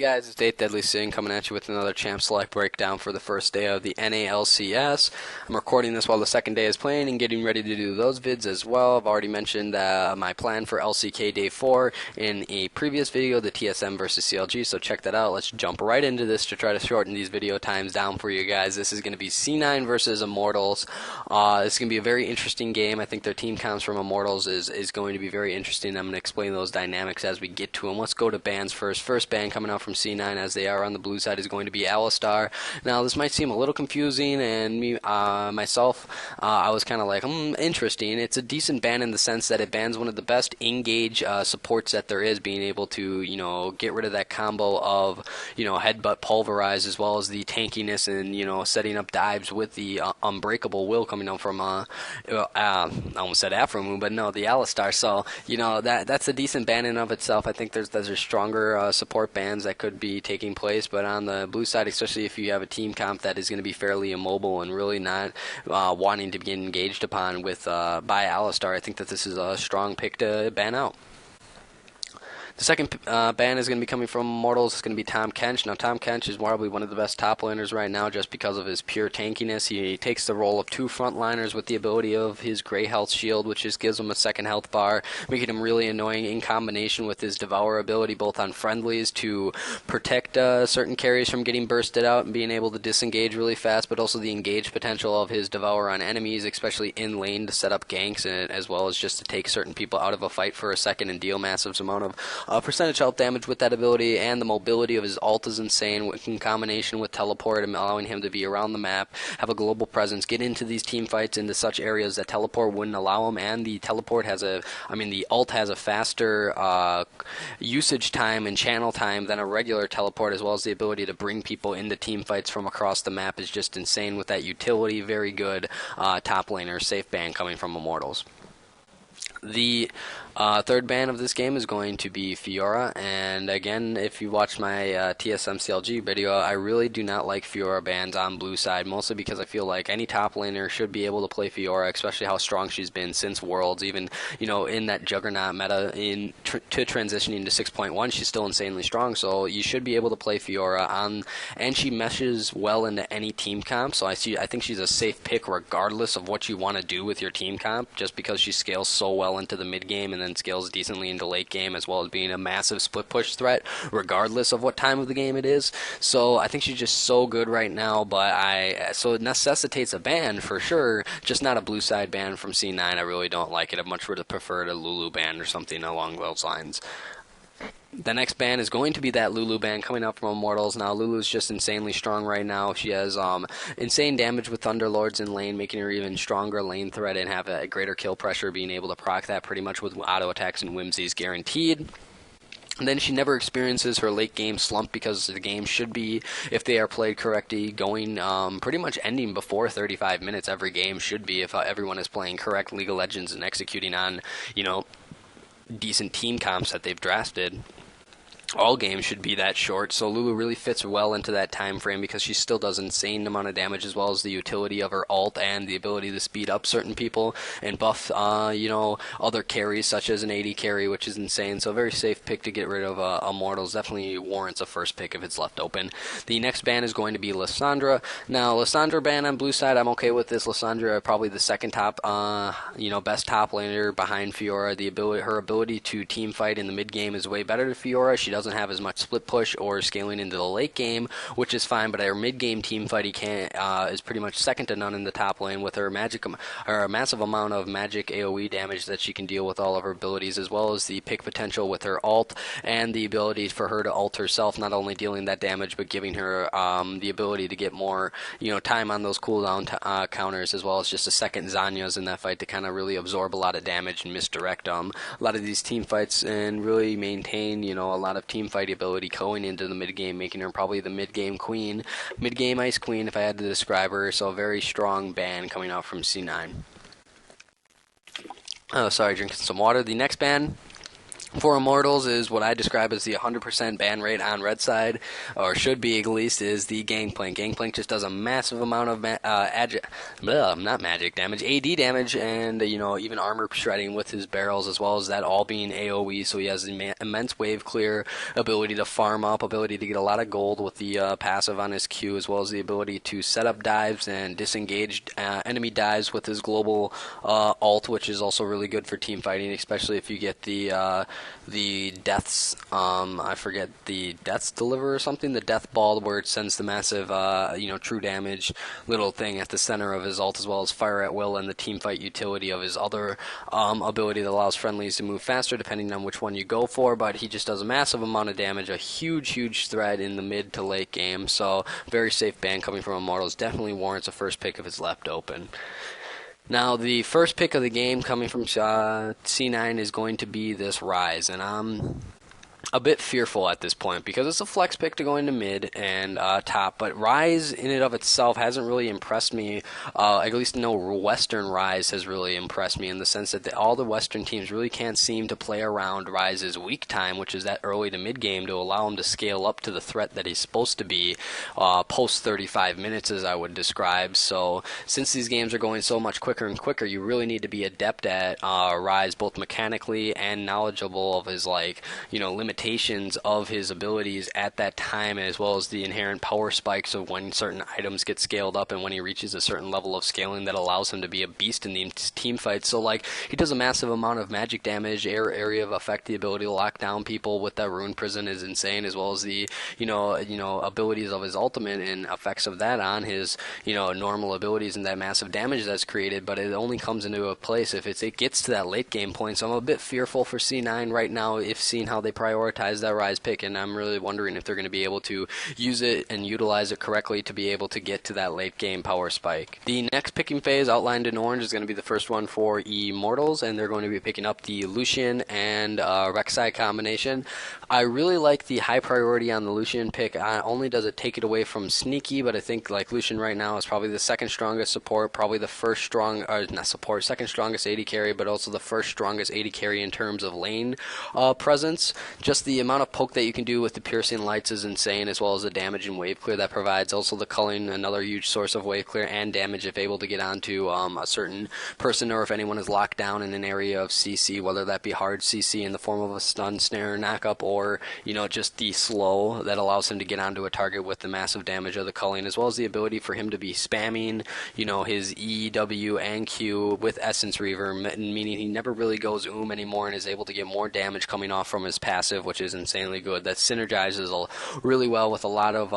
Hey guys, it's 8 Deadly Sin coming at you with another Champ Select breakdown for the first day of the NA LCS. I'm recording this while the second day is playing and getting ready to do those vids as well. I've already mentioned my plan for LCK Day 4 in a previous video, the TSM versus CLG, so check that out. Let's jump right into this to try to shorten these video times down for you guys. This is going to be C9 versus Immortals. This is going to be a very interesting game. I think their team comps from Immortals is going to be very interesting. I'm going to explain those dynamics as we get to them. Let's go to bans first. First ban coming out from C9, as they are on the blue side, is going to be Alistar. Now, this might seem a little confusing, and me myself, I was kind of like, interesting. It's a decent ban in the sense that it bans one of the best engage supports that there is, being able to, get rid of that combo of, headbutt pulverize, as well as the tankiness and, setting up dives with the unbreakable will coming out from, I almost said Afro Moon, but no, the Alistar. So, that's a decent ban in of itself. I think there's stronger support bans that could be taking place, but on the blue side, especially if you have a team comp that is going to be fairly immobile and really not wanting to be engaged upon with by Alistar, I think that this is a strong pick to ban out. The second ban is going to be coming from Immortals. It's going to be Tahm Kench. Now, Tahm Kench is probably one of the best top laners right now just because of his pure tankiness. He takes the role of two frontliners with the ability of his Grey Health Shield, which just gives him a second health bar, making him really annoying in combination with his Devour ability, both on friendlies to protect certain carries from getting bursted out and being able to disengage really fast, but also the engage potential of his Devour on enemies, especially in lane to set up ganks, and as well as just to take certain people out of a fight for a second and deal massive amount of percentage health damage with that ability. And the mobility of his ult is insane in combination with teleport, and allowing him to be around the map, have a global presence, get into these team fights into such areas that teleport wouldn't allow him. And the teleport has the ult has a faster usage time and channel time than a regular teleport, as well as the ability to bring people into team fights from across the map is just insane with that utility. Very good top laner safe ban coming from Immortals. The third ban of this game is going to be Fiora, and again, if you watched my TSM CLG video, I really do not like Fiora bans on blue side, mostly because I feel like any top laner should be able to play Fiora, especially how strong she's been since Worlds. Even, in that Juggernaut meta to transitioning to 6.1, she's still insanely strong, so you should be able to play Fiora on, and she meshes well into any team comp, so I think she's a safe pick regardless of what you want to do with your team comp, just because she scales so well into the mid game and then scales decently into late game, as well as being a massive split push threat regardless of what time of the game it is. So I think she's just so good right now, so it necessitates a ban for sure, just not a blue side ban from C9. I really don't like it. I much would have preferred a Lulu ban or something along those lines. The next ban is going to be that Lulu ban coming out from Immortals. Now, Lulu's just insanely strong right now. She has insane damage with Thunderlords in lane, making her even stronger lane threat and have a greater kill pressure, being able to proc that pretty much with auto attacks and whimsies guaranteed. And then she never experiences her late game slump because the game should be, if they are played correctly, going pretty much ending before 35 minutes. Every game should be, if everyone is playing correct League of Legends and executing on, decent team comps that they've drafted. All games should be that short, so Lulu really fits well into that time frame because she still does insane amount of damage, as well as the utility of her ult and the ability to speed up certain people and buff, other carries such as an AD carry, which is insane. So a very safe pick to get rid of Immortals. Definitely warrants a first pick if it's left open. The next ban is going to be Lissandra. Now, Lissandra ban on blue side, I'm okay with this. Lissandra probably the second top, best top laner behind Fiora. Her ability to team fight in the mid game is way better than Fiora. She doesn't have as much split push or scaling into the late game, which is fine, but her mid game team fight is pretty much second to none in the top lane with her massive amount of magic AoE damage that she can deal with all of her abilities, as well as the pick potential with her ult and the ability for her to ult herself, not only dealing that damage but giving her the ability to get more time on those cooldown counters, as well as just a second Zanya's in that fight to kind of really absorb a lot of damage and misdirect a lot of these team fights and really maintain a lot of team fight ability going into the mid game, making her probably the mid game queen, mid game ice queen if I had to describe her. So a very strong ban coming out from C9. Oh, sorry, drinking some water. The next ban For Immortals is what I describe as the 100% ban rate on red side, or should be at least, is the Gangplank. Gangplank just does a massive amount of not magic damage, AD damage, and even armor shredding with his barrels, as well as that all being AoE. So he has immense wave clear, ability to farm up, ability to get a lot of gold with the passive on his Q, as well as the ability to set up dives and disengage enemy dives with his global ult, which is also really good for team fighting, especially if you get the deaths, I forget, the deaths deliver or something, the death ball, where it sends the massive true damage little thing at the center of his ult, as well as fire at will and the team fight utility of his other ability that allows friendlies to move faster depending on which one you go for. But he just does a massive amount of damage, a huge threat in the mid to late game, so very safe ban coming from Immortals. Definitely warrants a first pick if it's left open. Now, the first pick of the game coming from C9 is going to be this Rise, and I'm a bit fearful at this point because it's a flex pick to go into mid and top, but Rise in and of itself hasn't really impressed me. At least no Western Rise has really impressed me, in the sense that all the Western teams really can't seem to play around Rise's weak time, which is that early to mid game, to allow him to scale up to the threat that he's supposed to be post 35 minutes, as I would describe. So since these games are going so much quicker and quicker, you really need to be adept at Rise, both mechanically and knowledgeable of his limitations of his abilities at that time, as well as the inherent power spikes of when certain items get scaled up and when he reaches a certain level of scaling that allows him to be a beast in the team fight. So he does a massive amount of magic damage, area of effect, the ability to lock down people with that rune prison is insane, as well as the abilities of his ultimate and effects of that on his normal abilities and that massive damage that's created. But it only comes into a place if it gets to that late game point. So I'm a bit fearful for C9 right now, if seeing how they prioritize that Rise pick, and I'm really wondering if they're going to be able to use it and utilize it correctly to be able to get to that late game power spike. The next picking phase outlined in orange is going to be the first one for Immortals, and they're going to be picking up the Lucian and Rek'Sai combination. I really like the high priority on the Lucian pick. Not only does it take it away from sneaky, but I think Lucian right now is probably the second strongest support, probably the second strongest AD carry, but also the first strongest AD carry in terms of lane presence. Just the amount of poke that you can do with the piercing lights is insane, as well as the damage and wave clear that provides. Also the culling, another huge source of wave clear and damage if able to get onto a certain person, or if anyone is locked down in an area of CC, whether that be hard CC in the form of a stun, snare, knock-up, or just the slow that allows him to get onto a target with the massive damage of the culling, as well as the ability for him to be spamming his E, W, and Q with Essence Reaver, meaning he never really goes anymore and is able to get more damage coming off from his passive, which is insanely good. That synergizes really well with a lot of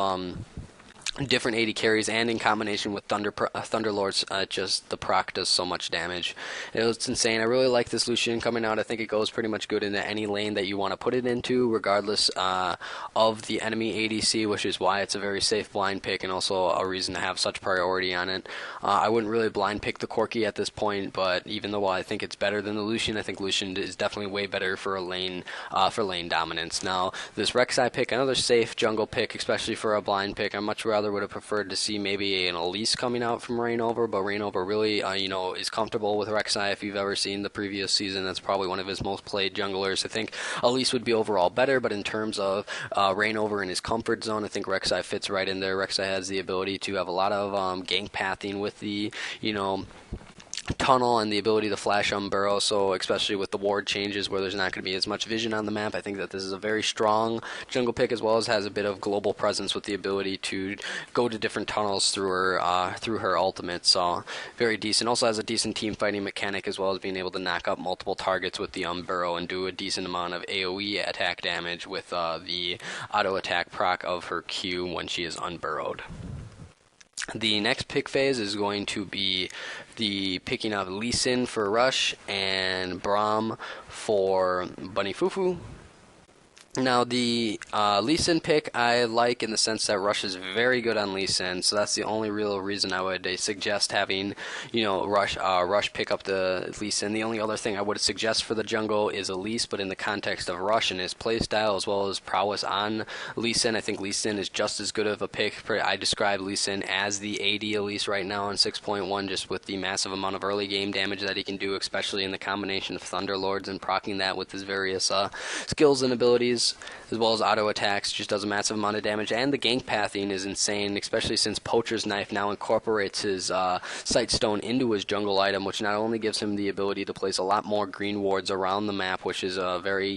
different AD carries, and in combination with Thunderlords, just the proc does so much damage. It's insane. I really like this Lucian coming out. I think it goes pretty much good into any lane that you want to put it into, regardless of the enemy ADC, which is why it's a very safe blind pick and also a reason to have such priority on it. I wouldn't really blind pick the Corki at this point, but even though I think it's better than the Lucian, I think Lucian is definitely way better for lane dominance. Now, this Rek'Sai pick, another safe jungle pick, especially for a blind pick. I much rather would have preferred to see maybe an Elise coming out from Reignover, but Reignover really, is comfortable with Rek'Sai. If you've ever seen the previous season, that's probably one of his most played junglers. I think Elise would be overall better, but in terms of Reignover in his comfort zone, I think Rek'Sai fits right in there. Rek'Sai has the ability to have a lot of gank pathing with the, tunnel and the ability to flash Burrow, so especially with the ward changes where there's not going to be as much vision on the map, I think that this is a very strong jungle pick, as well as has a bit of global presence with the ability to go to different tunnels through her ultimate, so very decent. Also has a decent team fighting mechanic, as well as being able to knock up multiple targets with the Burrow and do a decent amount of AoE attack damage with the auto attack proc of her Q when she is unburrowed. The next pick phase is going to be the picking of Lee Sin for Rush and Braum for Bunny Fufu. Now, the Lee Sin pick I like in the sense that Rush is very good on Lee Sin, so that's the only real reason I would suggest having, Rush pick up the Lee Sin. The only other thing I would suggest for the jungle is Elise, but in the context of Rush and his playstyle as well as prowess on Lee Sin, I think Lee Sin is just as good of a pick. I describe Lee Sin as the AD Elise right now on 6.1, just with the massive amount of early game damage that he can do, especially in the combination of Thunder Lords and proccing that with his various skills and abilities, as well as auto attacks. Just does a massive amount of damage, and the gank pathing is insane, especially since Poacher's Knife now incorporates his Sight Stone into his jungle item, which not only gives him the ability to place a lot more green wards around the map, which is a very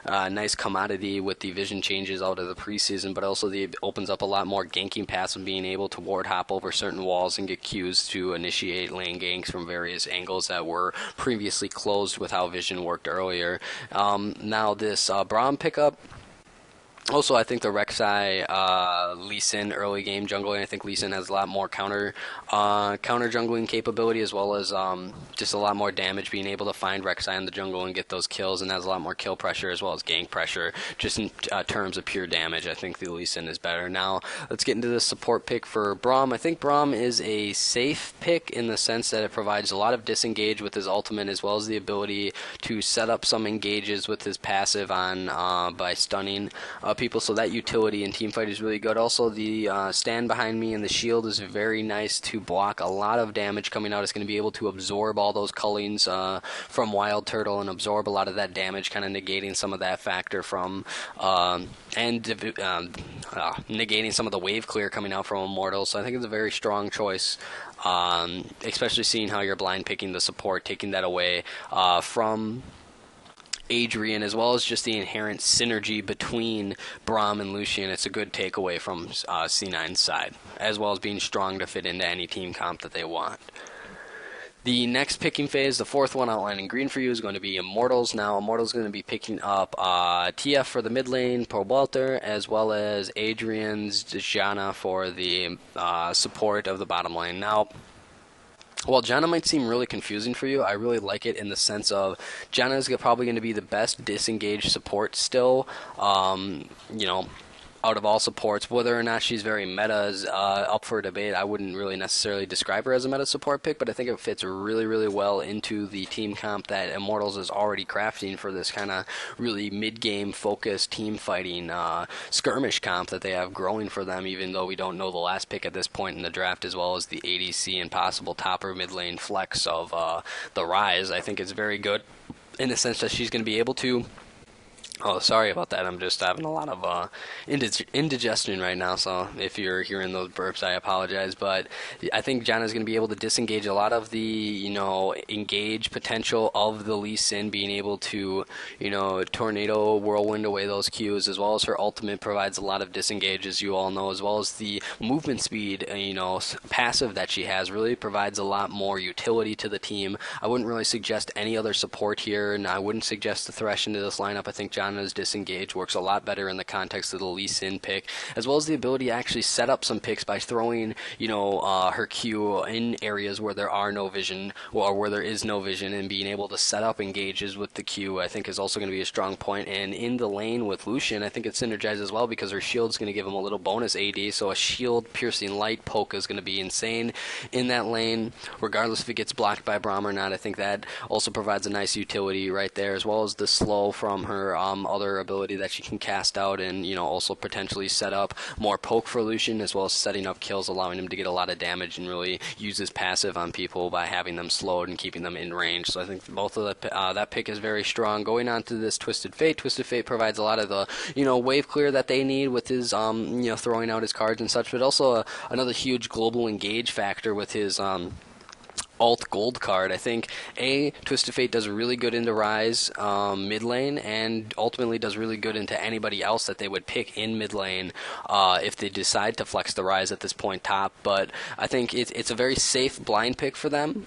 nice commodity with the vision changes out of the preseason, but also opens up a lot more ganking paths and being able to ward hop over certain walls and get Qs to initiate lane ganks from various angles that were previously closed with how vision worked earlier. Now this Braum pickup. Also, I think the Rek'Sai Lee Sin early game jungling. I think Lee Sin has a lot more counter jungling capability, as well as just a lot more damage, being able to find Rek'Sai in the jungle and get those kills, and has a lot more kill pressure as well as gank pressure. Just in terms of pure damage, I think the Lee Sin is better. Now, let's get into the support pick for Braum. I think Braum is a safe pick in the sense that it provides a lot of disengage with his ultimate, as well as the ability to set up some engages with his passive on by stunning people, so that utility in teamfight is really good. Also, the stand behind me and the shield is very nice to block a lot of damage coming out. It's going to be able to absorb all those cullings from Wild Turtle and absorb a lot of that damage, kind of negating some of that factor from negating some of the wave clear coming out from Immortals. So I think it's a very strong choice. Especially seeing how you're blind picking the support, taking that away from Adrian, as well as just the inherent synergy between Braum and Lucian. It's a good takeaway from C9's side, as well as being strong to fit into any team comp that they want. The next picking phase, the fourth one outlined in green for you, is going to be Immortals. Now, Immortals is going to be picking up TF for the mid lane, for Walter, as well as Adrian's Janna for the support of the bottom lane. Now, while Janna might seem really confusing for you, I really like it in the sense of Janna is probably going to be the best disengaged support still. Out of all supports, whether or not she's very meta is up for debate. I wouldn't really necessarily describe her as a meta support pick, but I think it fits really, really well into the team comp that Immortals is already crafting for this kind of really mid-game focused team fighting skirmish comp that they have growing for them, even though we don't know the last pick at this point in the draft, as well as the ADC and possible top or mid lane flex of the Rise. I think it's very good in the sense that she's going to be able to. Oh, sorry about that. I'm just having a lot of indigestion right now, so if you're hearing those burps, I apologize. But I think Janna's going to be able to disengage a lot of the, engage potential of the Lee Sin, being able to, tornado, whirlwind away those Qs, as well as her ultimate provides a lot of disengage, as you all know, as well as the movement speed, passive that she has really provides a lot more utility to the team. I wouldn't really suggest any other support here, and I wouldn't suggest the Thresh into this lineup. I think Janna's disengage works a lot better in the context of the Lee Sin pick, as well as the ability to actually set up some picks by throwing, her Q in areas where there are no vision, or where there is no vision, and being able to set up engages with the Q, I think is also going to be a strong point. And in the lane with Lucian, I think it synergizes as well because her shield's going to give him a little bonus AD, so a shield piercing light poke is going to be insane in that lane, regardless if it gets blocked by Braum or not. I think that also provides a nice utility right there, as well as the slow from her other ability that she can cast out, and also potentially set up more poke for Lucian, as well as setting up kills, allowing him to get a lot of damage and really use his passive on people by having them slowed and keeping them in range. So I think both of that pick is very strong. Going on to this Twisted Fate provides a lot of the wave clear that they need with his throwing out his cards and such, but also another huge global engage factor with his alt gold card. I think Twisted Fate does really good into Rise mid lane, and ultimately does really good into anybody else that they would pick in mid lane if they decide to flex the Rise at this point top. But I think it's a very safe blind pick for them.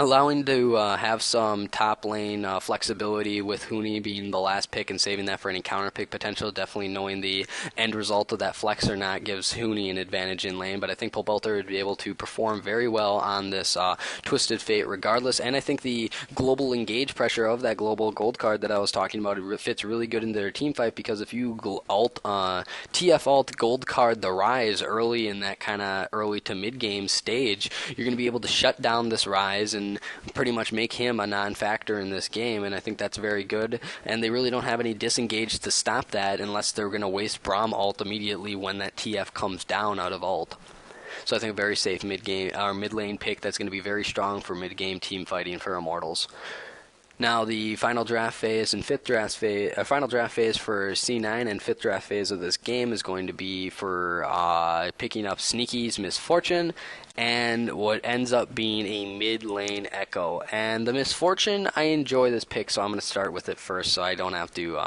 allowing to have some top lane flexibility with Huni being the last pick and saving that for any counter pick potential. Definitely knowing the end result of that flex or not gives Huni an advantage in lane, but I think Pobelter would be able to perform very well on this Twisted Fate regardless, and I think the global engage pressure of that global gold card that I was talking about, it fits really good into their team fight, because if you TF alt gold card the Rise early in that kind of early to mid game stage, you're going to be able to shut down this Rise and pretty much make him a non-factor in this game, and I think that's very good. And they really don't have any disengage to stop that unless they're going to waste Braum ult immediately when that TF comes down out of ult. So I think a very safe mid lane pick that's going to be very strong for mid game team fighting for Immortals. Now the final draft phase and final draft phase for C9 and fifth draft phase of this game is going to be for picking up Sneaky's Misfortune and what ends up being a mid lane Echo. And the Misfortune, I enjoy this pick, so I'm going to start with it first, so I don't have to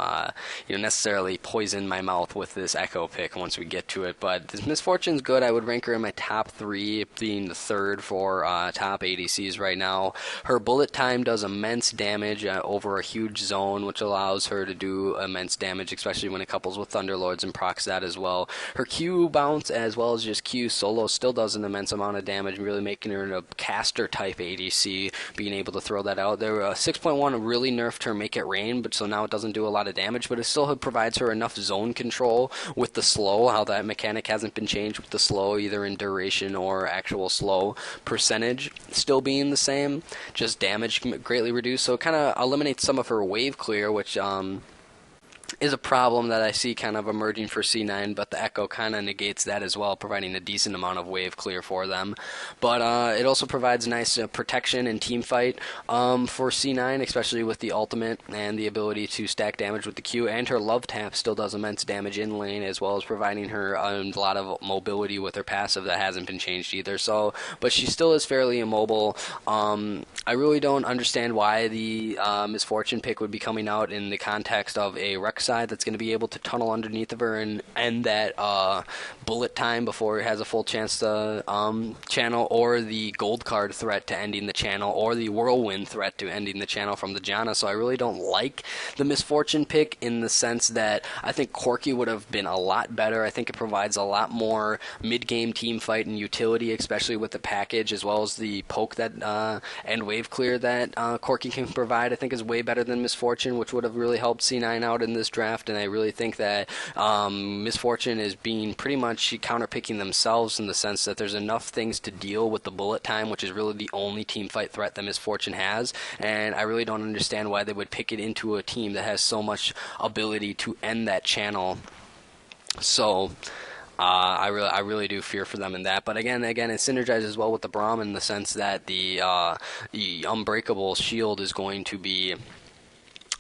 necessarily poison my mouth with this Echo pick once we get to it. But this Misfortune's good. I would rank her in my top 3, being the third for top ADCs right now. Her bullet time does immense damage over a huge zone, which allows her to do immense damage, especially when it couples with Thunderlords and procs that as well. Her Q bounce, as well as just Q solo, still does an immense amount of damage, really making her a caster type ADC, being able to throw that out there. 6.1 really nerfed her Make It Rain, but so now it doesn't do a lot of damage, but it still provides her enough zone control with the slow, how that mechanic hasn't been changed with the slow, either in duration or actual slow percentage still being the same, just damage greatly reduced, so it kind of eliminates some of her wave clear, which is a problem that I see kind of emerging for C9, but the Echo kind of negates that as well, providing a decent amount of wave clear for them. But it also provides nice protection and team fight for C9, especially with the ultimate and the ability to stack damage with the Q, and her Love Tap still does immense damage in lane, as well as providing her a lot of mobility with her passive that hasn't been changed either. So, but she still is fairly immobile. I really don't understand why the Misfortune pick would be coming out in the context of a Rek'Sai that's going to be able to tunnel underneath of her and end that bullet time before it has a full chance to channel, or the gold card threat to ending the channel, or the whirlwind threat to ending the channel from the Janna. So I really don't like the Misfortune pick in the sense that I think Corki would have been a lot better. I think it provides a lot more mid-game team fight and utility, especially with the package, as well as the poke that and wave clear that Corki can provide. I think is way better than Misfortune, which would have really helped C9 out in this draft. And I really think that Misfortune is being pretty much counterpicking themselves, in the sense that there's enough things to deal with the bullet time, which is really the only team fight threat that Misfortune has, and I really don't understand why they would pick it into a team that has so much ability to end that channel. So I really do fear for them in that. But again, it synergizes well with the Braum in the sense that the Unbreakable Shield is going to be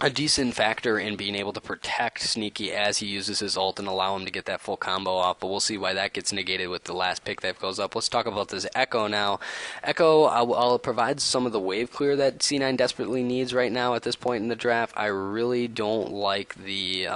a decent factor in being able to protect Sneaky as he uses his ult and allow him to get that full combo off, but we'll see why that gets negated with the last pick that goes up. Let's talk about this Echo now. Echo, I'll provide some of the wave clear that C9 desperately needs right now at this point in the draft. I really don't like the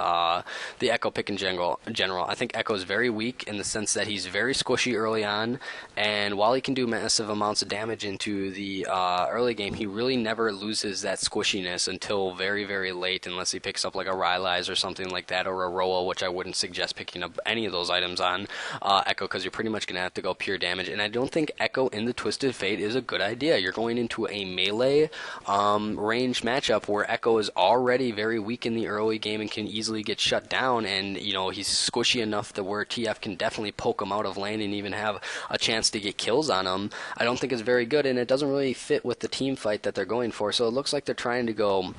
Echo pick in general. I think Echo is very weak in the sense that he's very squishy early on, and while he can do massive amounts of damage into the early game, he really never loses that squishiness until very, very late, unless he picks up like a Rylai's or something like that, or a Roa, which I wouldn't suggest picking up any of those items on Echo, because you're pretty much going to have to go pure damage, and I don't think Echo in the Twisted Fate is a good idea. You're going into a melee ranged matchup where Echo is already very weak in the early game and can easily get shut down, and he's squishy enough that where TF can definitely poke him out of lane and even have a chance to get kills on him. I don't think it's very good, and it doesn't really fit with the team fight that they're going for, so it looks like they're trying to go...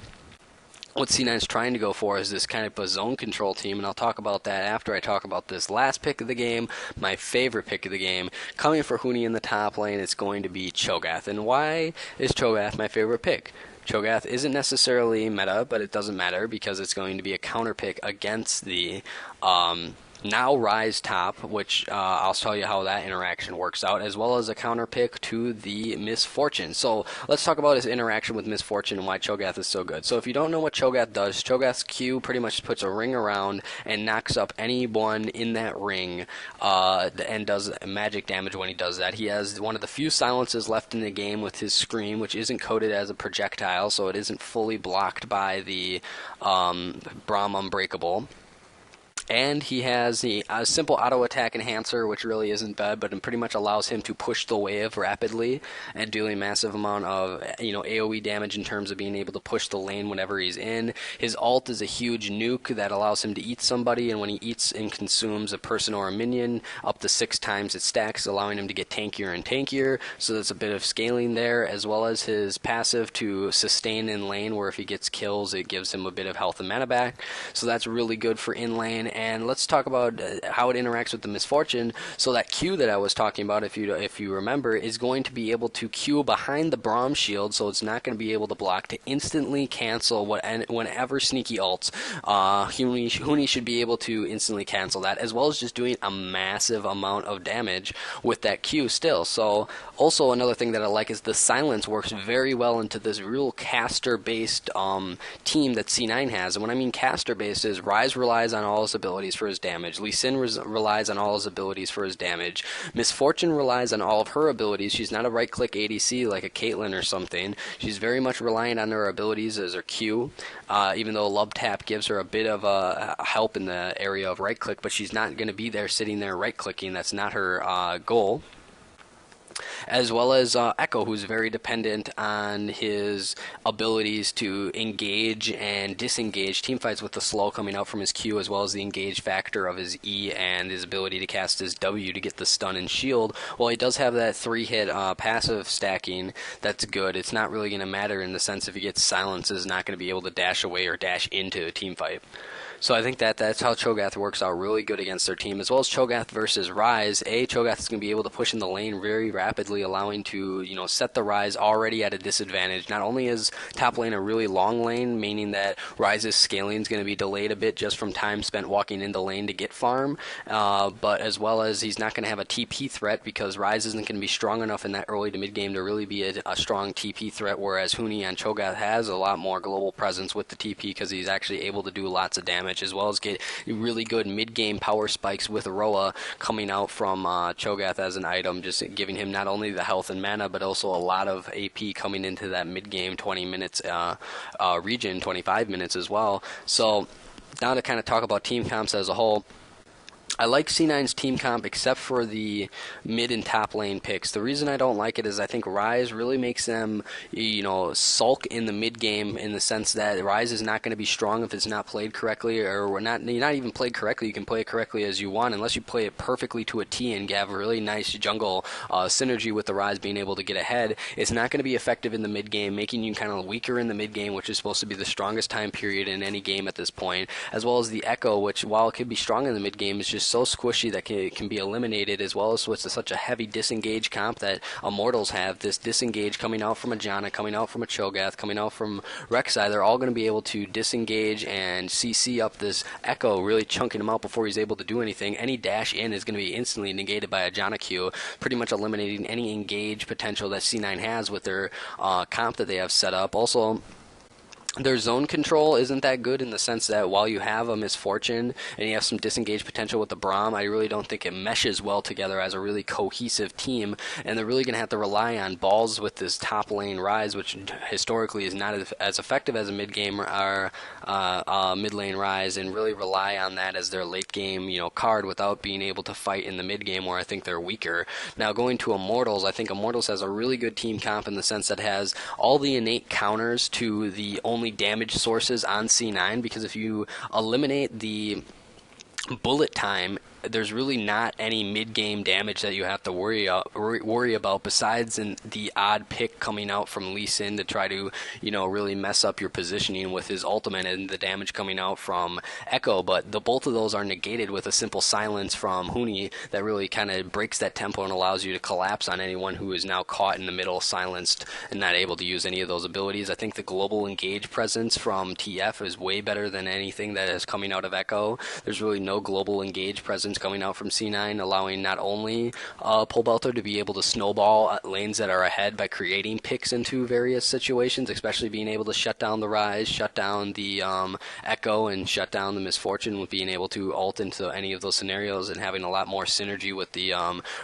What C9 is trying to go for is this kind of a zone control team, and I'll talk about that after I talk about this last pick of the game, my favorite pick of the game. Coming for Huni in the top lane, it's going to be Cho'Gath. And why is Cho'Gath my favorite pick? Cho'Gath isn't necessarily meta, but it doesn't matter because it's going to be a counter pick against the Now Rise top, which I'll tell you how that interaction works out, as well as a counter pick to the Misfortune. So let's talk about his interaction with Misfortune and why Cho'Gath is so good. So if you don't know what Cho'Gath does, Cho'Gath's Q pretty much puts a ring around and knocks up anyone in that ring, and does magic damage when he does that. He has one of the few silences left in the game with his Scream, which isn't coded as a projectile, so it isn't fully blocked by the Braum Unbreakable. And he has the simple auto attack enhancer, which really isn't bad, but it pretty much allows him to push the wave rapidly and doing a massive amount of AoE damage in terms of being able to push the lane whenever he's in. His ult is a huge nuke that allows him to eat somebody, and when he eats and consumes a person or a minion, up to 6 times it stacks, allowing him to get tankier and tankier. So there's a bit of scaling there, as well as his passive to sustain in lane, where if he gets kills, it gives him a bit of health and mana back. So that's really good for in lane. And let's talk about how it interacts with the Misfortune. So that Q that I was talking about, if you remember, is going to be able to Q behind the Braum shield, so it's not going to be able to block, to instantly cancel whenever sneaky ults. Huni should be able to instantly cancel that, as well as just doing a massive amount of damage with that Q still. So also another thing that I like is the silence works very well into this real caster-based team that C9 has. And when I mean caster-based is Rise relies on all his abilities for his damage. Lee Sin relies on all his abilities for his damage. Misfortune relies on all of her abilities. She's not a right-click ADC like a Caitlyn or something. She's very much reliant on her abilities as her Q, even though Love Tap gives her a bit of help in the area of right-click, but she's not going to be there sitting there right-clicking. That's not her goal. As well as Echo, who's very dependent on his abilities to engage and disengage teamfights with the slow coming out from his Q, as well as the engage factor of his E and his ability to cast his W to get the stun and shield. Well, he does have that 3-hit passive stacking that's good. It's not really going to matter in the sense if he gets silence, is not going to be able to dash away or dash into a team fight. So I think that's how Cho'Gath works out really good against their team, as well as Cho'Gath versus Rise. Cho'Gath is going to be able to push in the lane very rapidly, allowing to set the Rise already at a disadvantage. Not only is top lane a really long lane, meaning that Rise's scaling is going to be delayed a bit just from time spent walking into lane to get farm, but as well as he's not going to have a TP threat because Rise isn't going to be strong enough in that early to mid game to really be a strong TP threat, whereas Huni on Cho'Gath has a lot more global presence with the TP because he's actually able to do lots of damage, as well as get really good mid-game power spikes with Roa coming out from Cho'Gath as an item, just giving him not only the health and mana, but also a lot of AP coming into that mid-game 20 minutes region, 25 minutes as well. So now to kind of talk about team comps as a whole, I like C9's team comp except for the mid and top lane picks. The reason I don't like it is I think Rise really makes them, sulk in the mid game, in the sense that Rise is not going to be strong if it's not played correctly, or not even played correctly. You can play it correctly as you want, unless you play it perfectly to a T and have a really nice jungle synergy with the Rise being able to get ahead. It's not going to be effective in the mid game, making you kind of weaker in the mid game, which is supposed to be the strongest time period in any game at this point, as well as the Echo, which while it could be strong in the mid game, is just so squishy that can be eliminated, as well as with such a heavy disengage comp that Immortals have. This disengage coming out from a Janna, coming out from a Cho'Gath, coming out from Rek'Sai, they're all going to be able to disengage and CC up this Echo, really chunking him out before he's able to do anything. Any dash in is going to be instantly negated by a Janna Q, pretty much eliminating any engage potential that C9 has with their comp that they have set up. Also, their zone control isn't that good, in the sense that while you have a Misfortune and you have some disengage potential with the Braum, I really don't think it meshes well together as a really cohesive team, and they're really going to have to rely on balls with this top lane Rise, which historically is not as effective as a mid game or mid lane Rise, and really rely on that as their late game card without being able to fight in the mid game, where I think they're weaker. Now going to Immortals, I think Immortals has a really good team comp in the sense that it has all the innate counters to the only damage sources on C9, because if you eliminate the bullet time there's really not any mid-game damage that you have to worry about besides the odd pick coming out from Lee Sin to try to, really mess up your positioning with his ultimate, and the damage coming out from Echo. But the both of those are negated with a simple silence from Huni that really kind of breaks that tempo and allows you to collapse on anyone who is now caught in the middle, silenced, and not able to use any of those abilities. I think the global engage presence from TF is way better than anything that is coming out of Echo. There's really no global engage presence coming out from C9, allowing not only Pole Belter to be able to snowball lanes that are ahead by creating picks into various situations, especially being able to shut down the Rise, shut down the Echo, and shut down the Misfortune with being able to ult into any of those scenarios and having a lot more synergy with the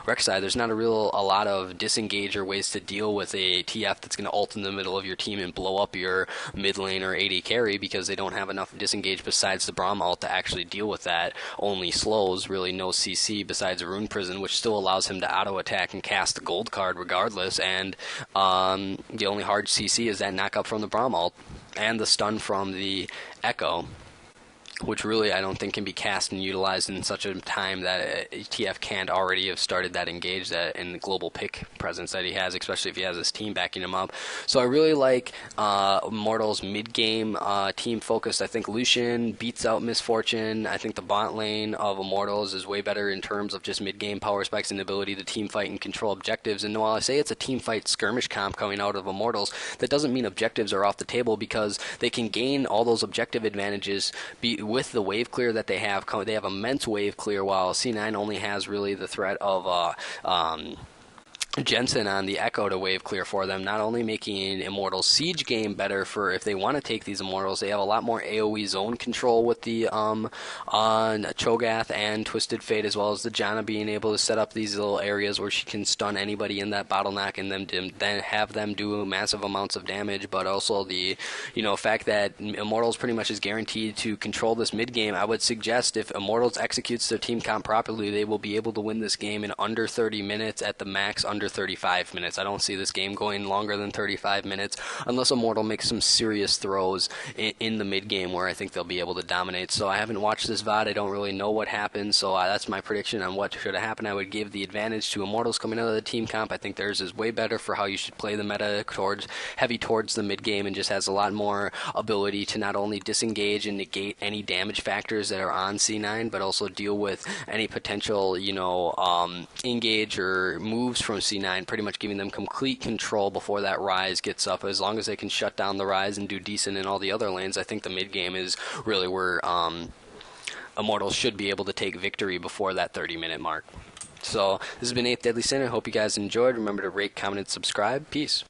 Rek'Sai. There's not a lot of disengage or ways to deal with a TF that's going to ult in the middle of your team and blow up your mid lane or AD carry, because they don't have enough disengage besides the Braum ult to actually deal with that. Only slows, really no CC besides Rune Prison, which still allows him to auto attack and cast the gold card regardless, and the only hard CC is that knockup from the Braum ult and the stun from the Echo, which really I don't think can be cast and utilized in such a time that TF can't already have started that engage that in the global pick presence that he has, especially if he has his team backing him up. So I really like Immortals mid-game team focused. I think Lucian beats out Misfortune. I think the bot lane of Immortals is way better in terms of just mid-game power spikes and the ability to team fight and control objectives. And while I say it's a team fight skirmish comp coming out of Immortals, that doesn't mean objectives are off the table, because they can gain all those objective advantages with the wave clear that they have. They have immense wave clear, while C9 only has really the threat of Jensen on the Echo to wave clear for them, not only making Immortals siege game better for if they want to take these Immortals. They have a lot more AoE zone control with the on Cho'Gath and Twisted Fate, as well as the Janna being able to set up these little areas where she can stun anybody in that bottleneck and then have them do massive amounts of damage. But also the fact that Immortals pretty much is guaranteed to control this mid game. I would suggest if Immortals executes their team comp properly, they will be able to win this game in under 30 minutes, at the max under 35 minutes. I don't see this game going longer than 35 minutes unless Immortal makes some serious throws in the mid game where I think they'll be able to dominate. So I haven't watched this VOD. I don't really know what happened, so that's my prediction on what should have happened. I would give the advantage to Immortals coming out of the team comp. I think theirs is way better for how you should play the meta heavy towards the mid game, and just has a lot more ability to not only disengage and negate any damage factors that are on C9, but also deal with any potential engage or moves from C9, pretty much giving them complete control before that Rise gets up. As long as they can shut down the Rise and do decent in all the other lanes, I think the mid game is really where Immortals should be able to take victory before that 30-minute mark. So this has been 8th Deadly Sin. I hope you guys enjoyed. Remember to rate, comment, and subscribe. Peace.